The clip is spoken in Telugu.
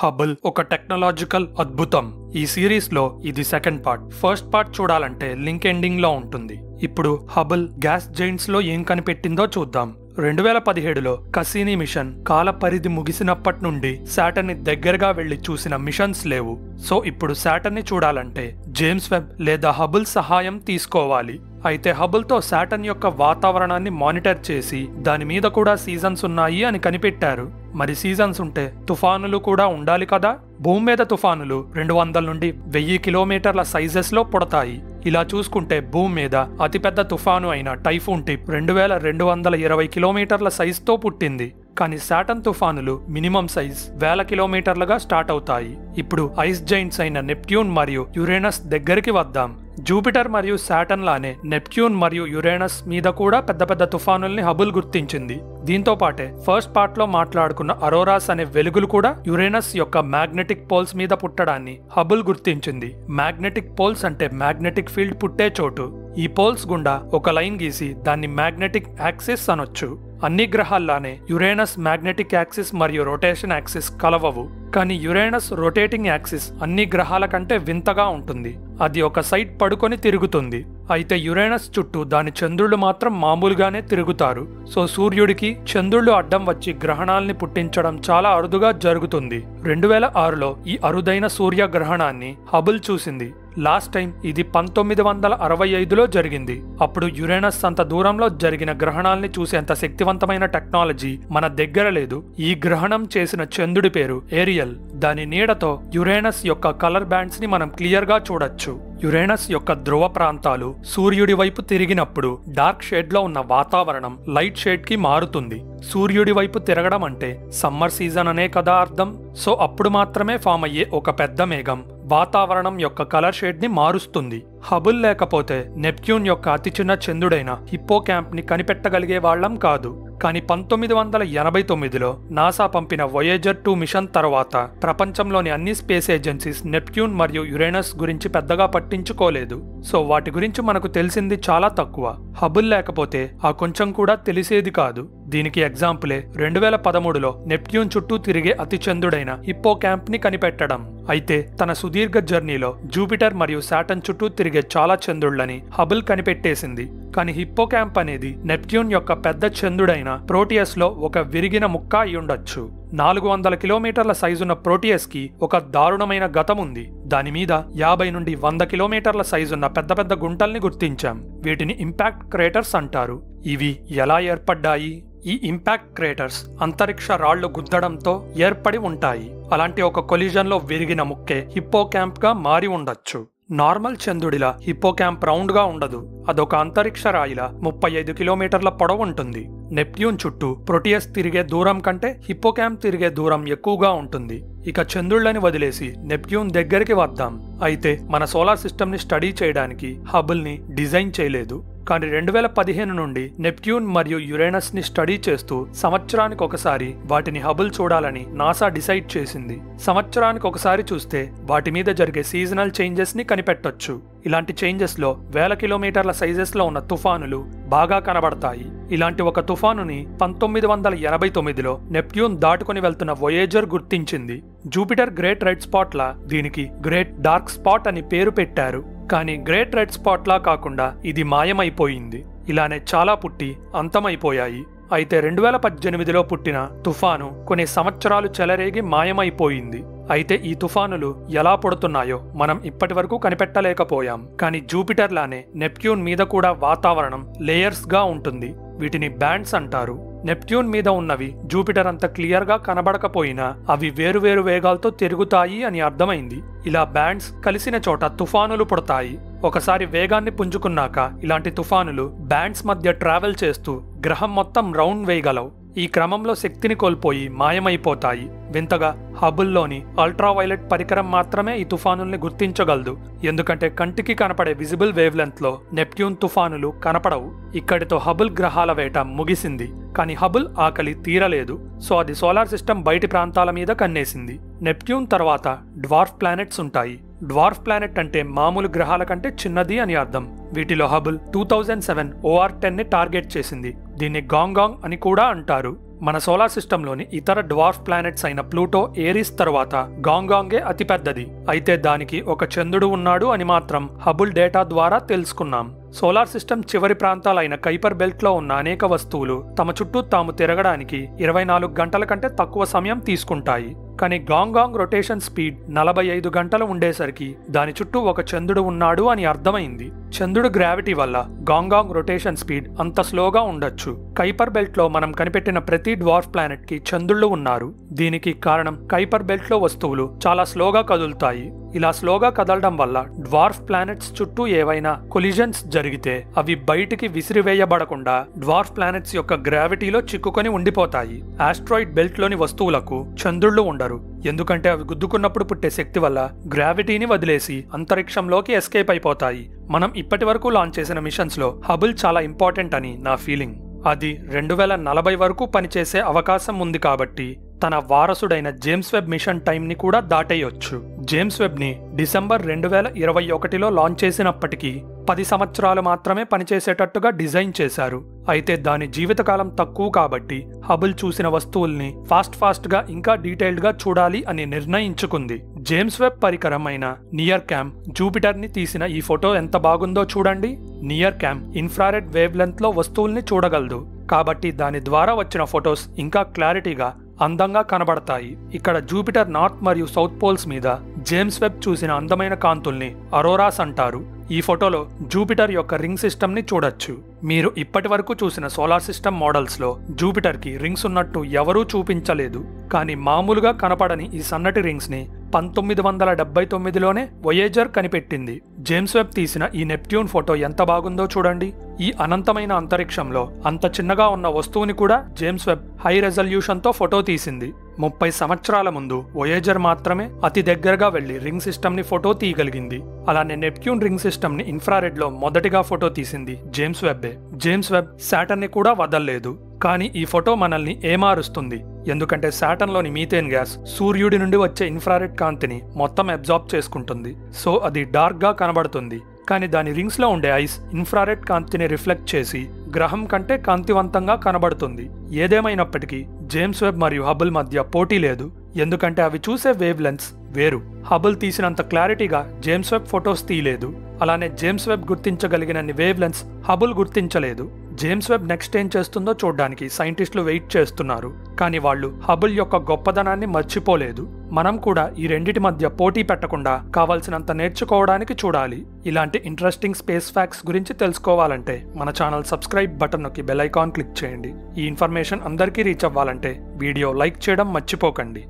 హబుల్ ఒక టెక్నాలజికల్ అద్భుతం. ఈ సిరీస్ లో ఇది సెకండ్ పార్ట్. ఫస్ట్ పార్ట్ చూడాలంటే లింక్ ఎండింగ్ లో ఉంటుంది. ఇప్పుడు హబుల్ గ్యాస్ జైంట్స్ లో ఏం కనిపెట్టిందో చూద్దాం. 2017లో కసీనీ మిషన్ కాల పరిధి ముగిసినప్పటి నుండి శాటర్న్ ని దగ్గరగా వెళ్లి చూసిన మిషన్స్ లేవు. సో ఇప్పుడు శాటర్న్ ని చూడాలంటే జేమ్స్ వెబ్ లేదా హబుల్ సహాయం తీసుకోవాలి. అయితే హబుల్ తో శాటర్న్ యొక్క వాతావరణాన్ని మానిటర్ చేసి దాని మీద కూడా సీజన్స్ ఉన్నాయి అని కనిపెట్టారు. మరి సీజన్స్ ఉంటే తుఫానులు కూడా ఉండాలి కదా. భూమి మీద తుఫానులు 200 నుండి 1000 కిలోమీటర్ల సైజెస్ లో పుడతాయి. ఇలా చూసుకుంటే భూమి మీద అతిపెద్ద తుఫాను అయిన టైఫూన్ టిప్ 2220 కిలోమీటర్ల సైజుతో పుట్టింది. కానీ శాటర్న్ తుఫానులు మినిమం సైజ్ 1000 కిలోమీటర్లుగా స్టార్ట్ అవుతాయి. ఇప్పుడు ఐస్ జైంట్స్ అయిన నెప్ట్యూన్ మరియు యురేనస్ దగ్గరికి వద్దాం. జూపిటర్ మరియు శాటర్న్ లానే నెప్ట్యూన్ మరియు యురేనస్ మీద కూడా పెద్ద పెద్ద తుఫానుల్ని హబుల్ గుర్తించింది. దీంతో పాటే ఫస్ట్ పార్ట్ లో మాట్లాడుకున్న అరోరాస్ అనే వెలుగులు కూడా యురేనస్ యొక్క మ్యాగ్నెటిక్ పోల్స్ మీద పుట్టడాన్ని హబుల్ గుర్తించింది. మ్యాగ్నెటిక్ పోల్స్ అంటే మ్యాగ్నెటిక్ ఫీల్డ్ పుట్టే చోటు. ఈ పోల్స్ గుండా ఒక లైన్ గీసి దాన్ని మ్యాగ్నెటిక్ యాక్సిస్ అనొచ్చు. అన్ని గ్రహాల్లానే యురేనస్ మ్యాగ్నెటిక్ యాక్సిస్ మరియు రొటేషన్ యాక్సిస్ కలవవు. కానీ యురేనస్ రొటేటింగ్ యాక్సిస్ అన్ని గ్రహాల కంటే వింతగా ఉంటుంది. అది ఒక సైడ్ పడుకొని తిరుగుతుంది. అయితే యురేనస్ చుట్టూ దాని చంద్రుళ్ళు మాత్రం మామూలుగానే తిరుగుతారు. సో సూర్యుడికి చంద్రుళ్ళు అడ్డం వచ్చి గ్రహణాల్ని పుట్టించడం చాలా అరుదుగా జరుగుతుంది. 2006లో ఈ అరుదైన సూర్యగ్రహణాన్ని హబుల్ చూసింది. లాస్ట్ టైం ఇది 1965లో జరిగింది. అప్పుడు యురేనస్ అంత దూరంలో జరిగిన గ్రహణాల్ని చూసేంత శక్తివంతమైన టెక్నాలజీ మన దగ్గర లేదు. ఈ గ్రహణం చేసిన చంద్రుడి పేరు ఏరియల్. దాని నీడతో యురేనస్ యొక్క కలర్ బ్యాండ్స్ ని మనం క్లియర్ గా చూడొచ్చు. యురేనస్ యొక్క ధ్రువ ప్రాంతాలు సూర్యుడి వైపు తిరిగినప్పుడు డార్క్ షేడ్ లో ఉన్న వాతావరణం లైట్ షేడ్ కి మారుతుంది. సూర్యుడి వైపు తిరగడం అంటే సమ్మర్ సీజన్ అనే కదా అర్థం. సో అప్పుడు మాత్రమే ఫామ్ అయ్యే ఒక పెద్ద మేఘం వాతావరణం యొక్క కలర్ షేడ్ ని మారుస్తుంది. హబుల్ లేకపోతే నెప్ట్యూన్ యొక్క అతి చిన్న చంద్రుడైన హిప్పో క్యాంప్ ని కనిపెట్టగలిగే వాళ్ళం కాదు. కానీ 1989లో నాసా పంపిన వోయేజర్ 2 మిషన్ తర్వాత ప్రపంచంలోని అన్ని స్పేస్ ఏజెన్సీస్ నెప్ట్యూన్ మరియు యురేనస్ గురించి పెద్దగా పట్టించుకోలేదు. సో వాటి గురించి మనకు తెలిసింది చాలా తక్కువ. హబుల్ లేకపోతే ఆ కొంచెం కూడా తెలిసేది కాదు. దీనికి ఎగ్జాంపులే 2013లో నెప్ట్యూన్ చుట్టూ తిరిగే అతి చంద్రుడైన హిప్పో క్యాంప్ ని కనిపెట్టడం. అయితే తన సుదీర్ఘ జర్నీలో జూపిటర్ మరియు శాటర్న్ చుట్టూ తిరిగే చాలా చంద్రుళ్ళని హబుల్ కనిపెట్టేసింది. కానీ హిప్పో క్యాంప్ అనేది నెప్ట్యూన్ యొక్క పెద్ద చంద్రుడైన ప్రోటియస్ లో ఒక విరిగిన ముక్క అయ్యుండొచ్చు. 400 కిలోమీటర్ల సైజున్న ప్రోటియస్ కి ఒక దారుణమైన గతం ఉంది. దాని మీద 50 నుండి 100 కిలోమీటర్ల సైజున్న పెద్ద పెద్ద గుంటల్ని గుర్తించాం. వీటిని ఇంపాక్ట్ క్రేటర్స్ అంటారు. ఇవి ఎలా ఏర్పడ్డాయి? ఈ ఇంపాక్ట్ క్రేటర్స్ అంతరిక్ష రాళ్లు గుద్దడంతో ఏర్పడి ఉంటాయి. అలాంటి ఒక కొలిజన్ లో విరిగిన ముక్కే హిప్పో క్యాంప్ గా మారి ఉండొచ్చు. నార్మల్ చంద్రుడిలా హిప్పో క్యాంప్ రౌండ్ గా ఉండదు. అదొక అంతరిక్ష రాయిలా 35 కిలోమీటర్ల పొడవు ఉంటుంది. నెప్ట్యూన్ చుట్టూ ప్రోటియస్ తిరిగే దూరం కంటే హిప్పో క్యాంప్ తిరిగే దూరం ఎక్కువగా ఉంటుంది. ఇక చంద్రుళ్ళని వదిలేసి నెప్ట్యూన్ దగ్గరికి వద్దాం. అయితే మన సోలార్ సిస్టమ్ ని స్టడీ చేయడానికి హబుల్ ని డిజైన్ చేయలేదు. కానీ 2015 నుండి నెప్ట్యూన్ మరియు యురేనస్ ని స్టడీ చేస్తూ సంవత్సరానికి ఒకసారి వాటిని హబుల్ చూడాలని నాసా డిసైడ్ చేసింది. సంవత్సరానికి ఒకసారి చూస్తే వాటి మీద జరిగే సీజనల్ చేంజెస్ ని కనిపెట్టొచ్చు. ఇలాంటి చేంజెస్ లో 1000 కిలోమీటర్ల సైజెస్ లో ఉన్న తుఫానులు బాగా కనబడతాయి. ఇలాంటి ఒక తుఫానుని 1989లో నెప్ట్యూన్ దాటుకుని వెళ్తున్న వోయేజర్ గుర్తించింది. జూపిటర్ గ్రేట్ రెడ్ స్పాట్ లా దీనికి గ్రేట్ డార్క్ స్పాట్ అని పేరు పెట్టారు. కానీ గ్రేట్ రెడ్ స్పాట్ లా కాకుండా ఇది మాయమైపోయింది. ఇలానే చాలా పుట్టి అంతమైపోయాయి. అయితే 2018లో పుట్టిన తుఫాను కొన్ని సంవత్సరాలు చెలరేగి మాయమైపోయింది. అయితే ఈ తుఫానులు ఎలా పుడుతున్నాయో మనం ఇప్పటి వరకు కనిపెట్టలేకపోయాం. కానీ జూపిటర్ లానే నెప్ట్యూన్ మీద కూడా వాతావరణం లేయర్స్ గా ఉంటుంది. వీటిని బ్యాండ్స్ అంటారు. నెప్ట్యూన్ మీద ఉన్నవి జూపిటర్ అంత క్లియర్ గా కనబడకపోయినా అవి వేరువేరు వేగాలతో తిరుగుతాయి అని అర్థమైంది. ఇలా బ్యాండ్స్ కలిసిన చోట తుఫానులు పుడతాయి. ఒకసారి వేగాన్ని పుంజుకున్నాక ఇలాంటి తుఫానులు బ్యాండ్స్ మధ్య ట్రావెల్ చేస్తూ గ్రహం మొత్తం రౌండ్ వేయగలవు. ఈ క్రమంలో శక్తిని కోల్పోయి మాయమైపోతాయి. వింతగా హబుల్లోని అల్ట్రావైలెట్ పరికరం మాత్రమే ఈ తుఫానుల్ని గుర్తించగలదు. ఎందుకంటే కంటికి కనపడే విజిబుల్ వేవ్ లెంత్ లో నెప్ట్యూన్ తుఫానులు కనపడవు. ఇక్కడితో హబుల్ గ్రహాల వేట ముగిసింది. కానీ హబుల్ ఆకలి తీరలేదు. సో అది సోలార్ సిస్టమ్ బయటి ప్రాంతాల మీద కన్నేసింది. నెప్ట్యూన్ తర్వాత డ్వార్ఫ్ ప్లానెట్స్ ఉంటాయి. డ్వార్ఫ్ ప్లానెట్ అంటే మామూలు గ్రహాల కంటే చిన్నది అని అర్థం. వీటిలో హబుల్ 2007 OR-10 ని టార్గెట్ చేసింది. దీన్ని గాంగాంగ్ అని కూడా అంటారు. మన సోలార్ సిస్టంలోని ఇతర డ్వార్ఫ్ ప్లానెట్స్ అయిన ప్లూటో, ఏరిస్ తర్వాత గాంగాంగే అతిపెద్దది. అయితే దానికి ఒక చంద్రుడు ఉన్నాడు అని మాత్రం హబుల్ డేటా ద్వారా తెలుసుకున్నాం. సోలార్ సిస్టమ్ చివరి ప్రాంతాలైన కైపర్ బెల్ట్లో ఉన్న అనేక వస్తువులు తమ చుట్టూ తాము తిరగడానికి 24 గంటల కంటే తక్కువ సమయం తీసుకుంటాయి. కానీ గాంగాంగ్ రొటేషన్ స్పీడ్ 45 గంటలు ఉండేసరికి దాని చుట్టూ ఒక చంద్రుడు ఉన్నాడు అని అర్థమైంది. చంద్రుడు గ్రావిటీ వల్ల గాంగాంగ్ రొటేషన్ స్పీడ్ అంత స్లోగా ఉండొచ్చు. కైపర్ బెల్ట్లో మనం కనిపెట్టిన ప్రతి డ్వార్ఫ్ ప్లానెట్ కి చంద్రుళ్ళు ఉన్నారు. దీనికి కారణం కైపర్ బెల్ట్లో వస్తువులు చాలా స్లోగా కదులుతాయి. ఇలా స్లోగా కదలడం వల్ల డ్వార్ఫ్ ప్లానెట్స్ చుట్టూ ఏవైనా కొలిజన్స్ జరిగితే అవి బయటికి విసిరివేయబడకుండా డ్వార్ఫ్ ప్లానెట్స్ యొక్క గ్రావిటీలో చిక్కుకొని ఉండిపోతాయి. ఆస్ట్రాయిడ్ బెల్ట్ లోని వస్తువులకు చంద్రుళ్ళు ఉండరు, ఎందుకంటే అవి గుద్దుకున్నప్పుడు పుట్టే శక్తి వల్ల గ్రావిటీని వదిలేసి అంతరిక్షంలోకి ఎస్కేప్ అయిపోతాయి. మనం ఇప్పటి వరకు లాంచ్ చేసిన మిషన్స్ లో హబుల్ చాలా ఇంపార్టెంట్ అని నా ఫీలింగ్. అది 2040 వరకు పనిచేసే అవకాశం ఉంది కాబట్టి తన వారసుడైన జేమ్స్ వెబ్ మిషన్ టైం ని కూడా దాటేయొచ్చు. జేమ్స్ వెబ్ ని డిసెంబర్ 2021లో లాంచ్ చేసినప్పటికీ 10 సంవత్సరాలు మాత్రమే పనిచేసేటట్టుగా డిజైన్ చేశారు. అయితే దాని జీవితకాలం తక్కువ కాబట్టి హబుల్ చూసిన వస్తువుల్ని ఫాస్ట్ గా ఇంకా డీటెయిల్డ్ గా చూడాలి అని నిర్ణయించుకుంది. జేమ్స్ వెబ్ పరికరం అయిన నియర్ క్యామ్ జూపిటర్ ని తీసిన ఈ ఫోటో ఎంత బాగుందో చూడండి. Near cam infrared wave length లో వస్తువుల్ని చూడగలదు కాబట్టి దాని ద్వారా వచ్చిన ఫొటోస్ ఇంకా క్లారిటీగా అందంగా కనబడతాయి. ఇక్కడ జూపిటర్ నార్త్ మరియు సౌత్ పోల్స్ మీద జేమ్స్ వెబ్ చూసిన అందమైన కాంతుల్ని అరోరాస్ అంటారు. ఈ ఫోటోలో జూపిటర్ యొక్క రింగ్ సిస్టమ్ ని చూడొచ్చు. మీరు ఇప్పటి వరకు చూసిన సోలార్ సిస్టమ్ మోడల్స్ లో జూపిటర్ కి రింగ్స్ ఉన్నట్టు ఎవరూ చూపించలేదు. కానీ మామూలుగా కనపడని ఈ సన్నటి రింగ్స్ ని 1979లోనే వొయేజర్ కనిపెట్టింది. జేమ్స్ వెబ్ తీసిన ఈ నెప్ట్యూన్ ఫోటో ఎంత బాగుందో చూడండి. ఈ అనంతమైన అంతరిక్షంలో అంత చిన్నగా ఉన్న వస్తువుని కూడా జేమ్స్ వెబ్ హై రెజల్యూషన్ తో ఫోటో తీసింది. 30 సంవత్సరాల ముందు వొయేజర్ మాత్రమే అతి దగ్గరగా వెళ్లి రింగ్ సిస్టమ్ ని ఫోటో తీయగలిగింది. అలానే నెప్ట్యూన్ రింగ్ సిస్టమ్ ని ఇన్ఫ్రారెడ్ లో మొదటిగా ఫోటో తీసింది జేమ్స్ వెబ్బే. జేమ్స్ వెబ్ సాటర్న్ ని కూడా వదల్లేదు. కానీ ఈ ఫోటో మనల్ని ఏమారుస్తుంది, ఎందుకంటే సాటర్న్ లోని మీథేన్ గ్యాస్ సూర్యుడి నుండి వచ్చే ఇన్ఫ్రారెడ్ కాంతిని మొత్తం అబ్జార్బ్ చేసుకుంటుంది. సో అది డార్క్ గా కనబడుతుంది. కానీ దాని రింగ్స్ లో ఉండే ఐస్ ఇన్ఫ్రారెడ్ కాంతిని రిఫ్లెక్ట్ చేసి గ్రహం కంటే కాంతివంతంగా కనబడుతుంది. ఏదేమైనప్పటికీ జేమ్స్ వెబ్ మరియు హబుల్ మధ్య పోటీ లేదు, ఎందుకంటే అవి చూసే వేవ్ లెన్స్ వేరు. హబుల్ తీసినంత క్లారిటీగా జేమ్స్ వెబ్ ఫొటోస్ తీయలేదు. అలానే జేమ్స్ వెబ్ గుర్తించగలిగినన్ని వేవ్ లెన్స్ హబుల్ గుర్తించలేదు. జేమ్స్ వెబ్ నెక్స్ట్ ఏం చేస్తుందో చూడడానికి సైంటిస్టులు వెయిట్ చేస్తున్నారు. కానీ వాళ్ళు హబుల్ యొక్క గొప్పదనాన్ని మర్చిపోలేదు. మనం కూడా ఈ రెండిటి మధ్య పోటీ పెట్టకుండా కావాల్సినంత నేర్చుకోవడానికి చూడాలి. ఇలాంటి ఇంట్రెస్టింగ్ స్పేస్ ఫ్యాక్ట్స్ గురించి తెలుసుకోవాలంటే మన ఛానల్ సబ్స్క్రైబ్ బటన్ నొక్కి బెల్ ఐకాన్ క్లిక్ చేయండి. ఈ ఇన్ఫర్మేషన్ అందరికీ రీచ్ అవ్వాలంటే వీడియో లైక్ చేయడం మర్చిపోకండి.